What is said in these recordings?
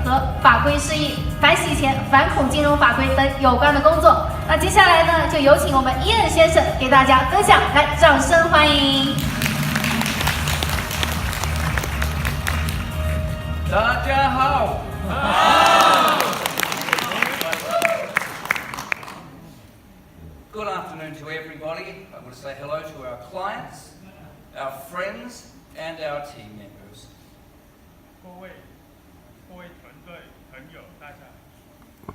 和法规释义、反洗钱、反恐金融法规等有关的工作。那接下来呢，就有请我们伊恩先生给大家分享，来，掌声欢迎！大家好。Good afternoon to everybody. I want to say hello to our clients, our friends, and our team members. 各位团队朋友，大家好。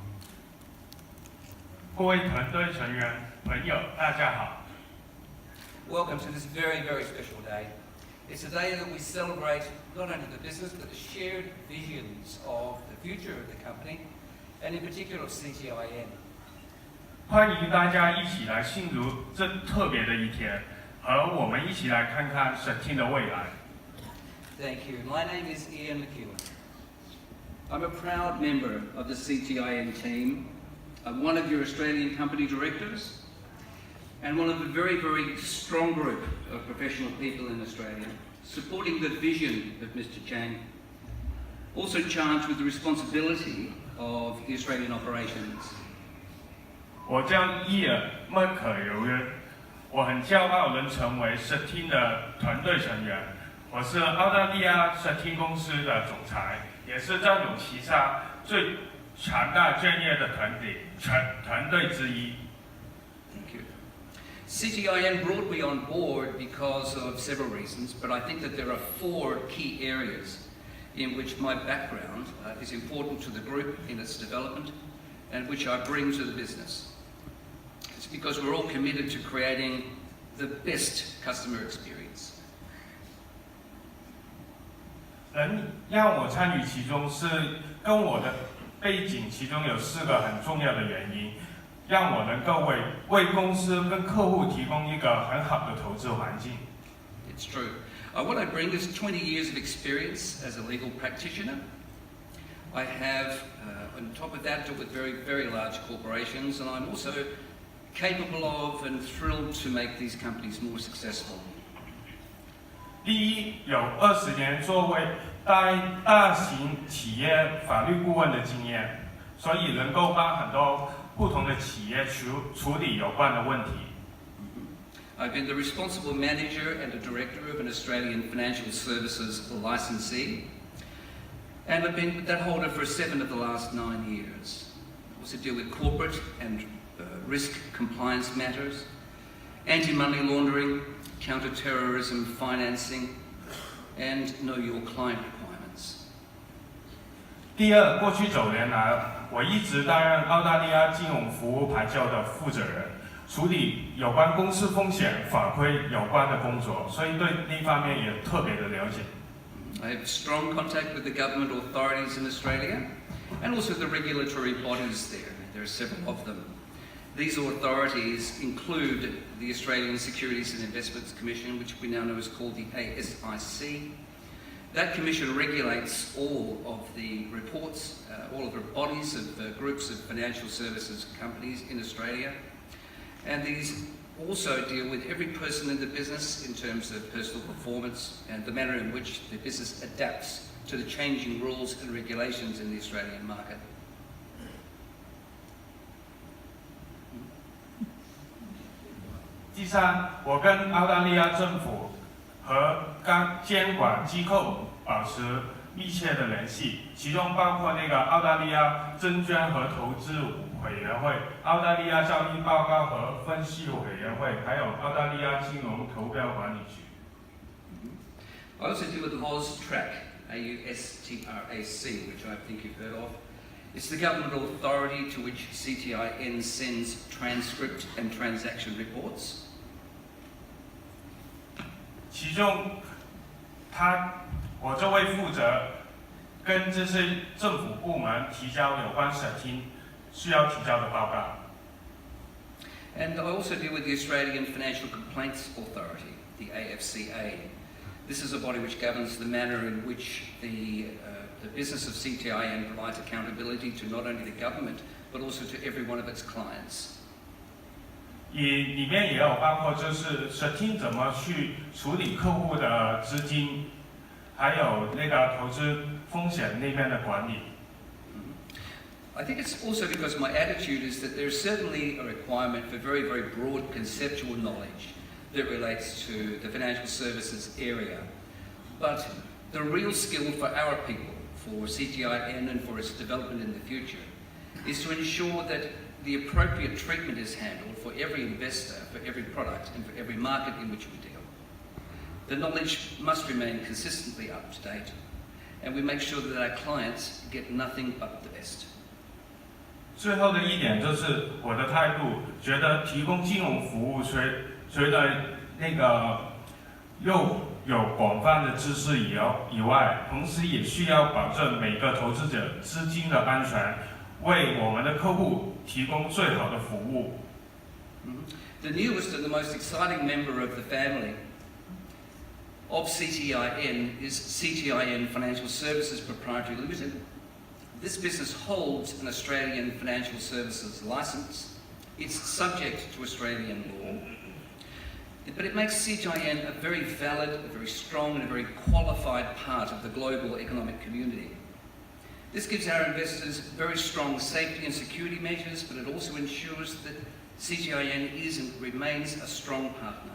各位团队成员朋友，大家好。Welcome to this very, very special day. It's a day that we celebrate not only the business but the shared visions of the future of the company, and in particular of CTIN. 欢迎大家一起来庆祝这特别的一天，和我们一起来看看省厅的未来。Thank you. My name is Ian McEwen. I'm a proud member of the CTIN team. I'm one of your Australian company directors and one of a very, very strong group of professional people in Australia supporting the vision of Mr. Chang, also charged with the responsibility of the Australian operations. 我叫伊尔·麦克尤约，我很骄傲能成为省厅的团队成员。我是澳大利亚省厅公司的总裁，也是战友旗下最强大专业的团队之一。Thank you. CTIN brought me on board because of several reasons, but I think that there are 4 key areas in which my background is important to the group in its development and which I bring to the business. It's because we're all committed to creating the best customer experience. 能让我参与其中是跟我的背景，其中有4个很重要的原因，让我能够为公司跟客户提供一个很好的投资环境。It's true. What I bring is 20 years of experience as a legal practitioner. I have, on top of that, dealt with very, very large corporations, and I'm also capable of and thrilled to make these companies more successful. 第一，有20年作为大型企业法律顾问的经验，所以能够帮很多不同的企业处理有关的问题。I've been the responsible manager and a director of an Australian financial services licensee, and I've been that holder for 7 of the last 9 years. I also deal with corporate and risk compliance matters, anti-money laundering, counter-terrorism financing, and know your client requirements. 第二，过去9年来，我一直担任澳大利亚金融服务牌照的负责人，处理有关公司风险法规有关的工作，所以对那方面也特别的了解。I have strong contact with the government authorities in Australia, and also the regulatory bodies there. There are several of them. These authorities include the Australian Securities and Investments Commission, which we now know is called the ASIC. That commission regulates all of the reports, all of the bodies of groups of financial services companies in Australia. And these also deal with every person in the business in terms of personal performance and the manner in which the business adapts to the changing rules and regulations in the Australian market. 第三，我跟澳大利亚政府和监管机构保持密切的联系，其中包括那个澳大利亚证券和投资委员会、澳大利亚交易报告和分析委员会，还有澳大利亚金融投标管理局。I also deal with AUSTRAC, AUSTRAC, which I think you've heard of. It's the government authority to which CTIN sends transcript and transaction reports. 其中，我就会负责跟这些政府部门提交有关省厅需要提交的报告。And I also deal with the Australian Financial Complaints Authority, the AFCA. This is a body which governs the manner in which the business of CTIN provides accountability to not only the government, but also to every one of its clients. 里面也有包括就是省厅怎么去处理客户的资金，还有那个投资风险那边的管理。I think it's also because my attitude is that there's certainly a requirement for very, very broad conceptual knowledge that relates to the financial services area. But the real skill for our people, for CGIN and for its development in the future, is to ensure that the appropriate treatment is handled for every investor, for every product, and for every market in which we deal. The knowledge must remain consistently up to date, and we make sure that our clients get nothing but the best. 最后的一点就是我的态度，觉得提供金融服务除了那个又有广泛的知识以外，同时也需要保证每个投资者资金的安全，为我们的客户提供最好的服务。The newest and the most exciting member of the family of CGIN is CGIN Financial Services Proprietary Limited. This business holds an Australian financial services licence. It's subject to Australian law, but it makes CGIN a very valid, a very strong and a very qualified part of the global economic community. This gives our investors very strong safety and security measures, but it also ensures that CGIN is and remains a strong partner.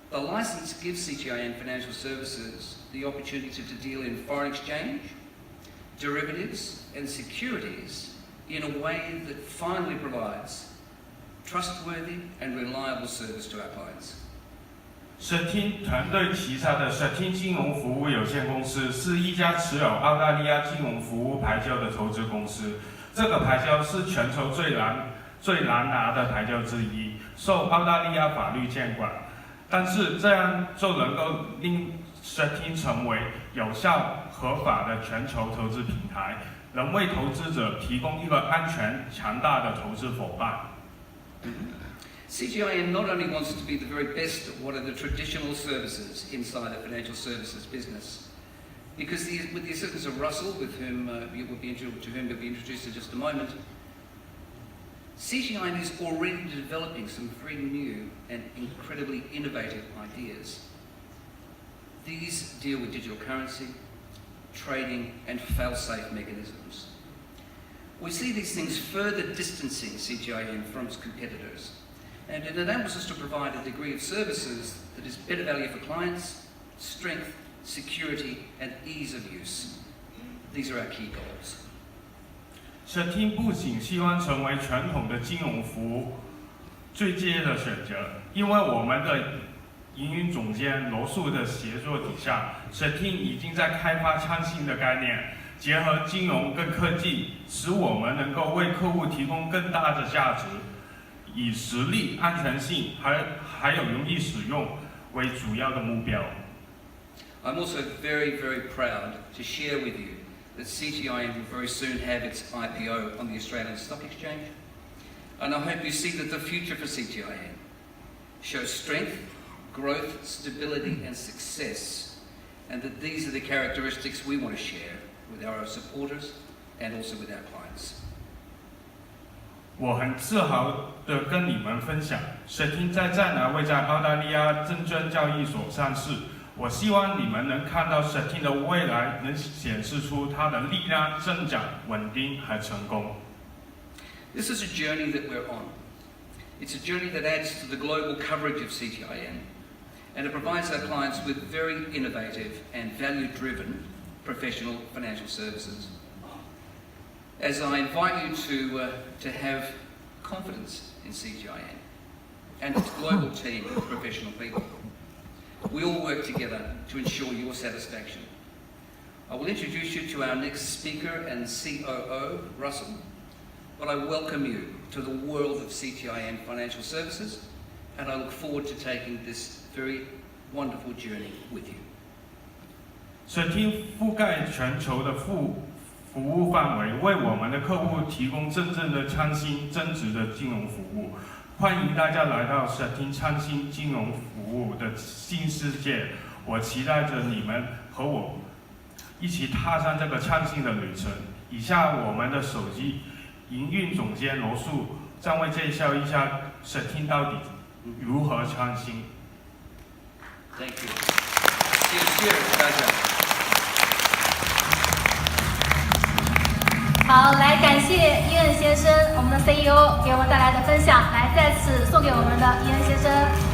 The licence gives CGIN Financial Services the opportunity to deal in foreign exchange, derivatives and securities in a way that finally provides trustworthy and reliable service to our clients. 舍汀团队旗下的舍汀金融服务有限公司是一家持有澳大利亚金融服务牌照的投资公司。这个牌照是全球最难拿的牌照之一，受澳大利亚法律监管。但是这样就能够令舍汀成为有效合法的全球投资平台，能为投资者提供一个安全强大的投资伙伴。CGIN not only wants to be the very best at what are the traditional services inside a financial services business, because with the assistance of Russell, to whom you'll be introduced in just a moment, CGIN is already developing some very new and incredibly innovative ideas. These deal with digital currency, trading and fail-safe mechanisms. We see these things further distancing CGIN from its competitors, and it enables us to provide a degree of services that is better value for clients, strength, security and ease of use. These are our key goals. 舍汀不仅希望成为传统的金融服务最佳的选择，因为我们的营运总监罗素的协作底下，舍汀已经在开发创新的概念，结合金融跟科技，使我们能够为客户提供更大的价值，以实力、安全性还有容易使用为主要的目标。I'm also very, very proud to share with you that CGIN will very soon have its IPO on the Australian Stock Exchange. And I hope you see that the future for CGIN shows strength, growth, stability and success, and that these are the characteristics we want to share with our supporters and also with our clients. 我很自豪地跟你们分享，舍汀在拿会在澳大利亚证券交易所上市。我希望你们能看到舍汀的未来能显示出它的力量、增长、稳定和成功。This is a journey that we're on. It's a journey that adds to the global coverage of CGIN, and it provides our clients with very innovative and value-driven professional financial services. As I invite you to have confidence in CGIN and its global team of professional people, we all work together to ensure your satisfaction. I will introduce you to our next speaker and COO, Russell, but I welcome you to the world of CGIN Financial Services, and I look forward to taking this very wonderful journey with you. 舍汀覆盖全球的服务范围，为我们的客户提供真正的创新、增值的金融服务。欢迎大家来到舍汀创新金融服务的新世界。我期待着你们和我一起踏上这个创新的旅程。以下我们的首席营运总监罗素将会介绍一下舍汀到底如何创新。Thank you. Cheers, cheers, 好，来感谢伊恩先生，我们的 CEO 给我们带来的分享，来再次送给我们的伊恩先生。